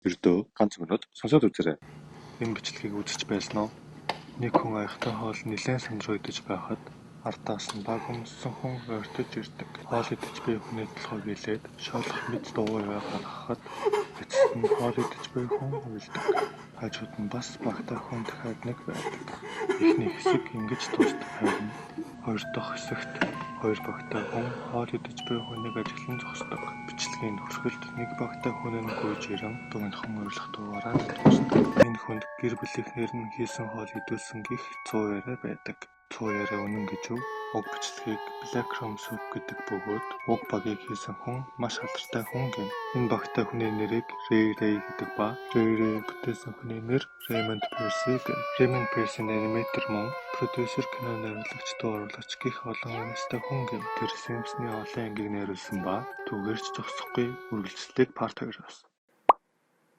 Ердөө ганц минут сонсоод үзээрэй. Энэ бичлэгийг үзэж байсан уу? Нэг хүн аяхтай хоол нэлээд сандруу идэж байхад ардаас нь баг өмссөн хүн ойртож ирдэг. Хоол идэж буй хүний толгойг илээд шоолох мэт дуугүй гаргахад эцэст нь хоол идэж буй хүн уйлдаг. Хажууд нь бас багтаа хүн дахиад нэг байдаг. Эхний хэсэг ингэж дуустал харин хоёр дахь хэсэгт хоёр багтаа хүн хоол идэж буй хүнийг ажиглан зогсдог. Бичлэгийн төгсгөлд нэг багтаа хүн нь гүйж ирэн дугнахын урилах дуугараа дуусдаг. Энэ хүнд гэр бүлийнхнэр нь хийсэн хоол идүүлсэн гэх 100 яриа байдаг. 100 яриа үнэн гэж үү? Уг бичлэгийг Black Room Soup гэдэг бөгөөд уг багийг хийсэн хүн маш алдартай хүн гэв. Энэ багтаа хүний нэрийг Ray Ray гэдэг ба Ray Ray бүтээсэн хүний нэр Raymond Percy гэв. Raymond Percy нь аниматор мөн продюсер, кино найруулагч, дуу оруулагч гэх олон амжилттай хүн гэв. Тэр Simpson-ы олон ангийг найруулсан ба түүгээрч зогсохгүй үргэлжлэлийг Part 2-оос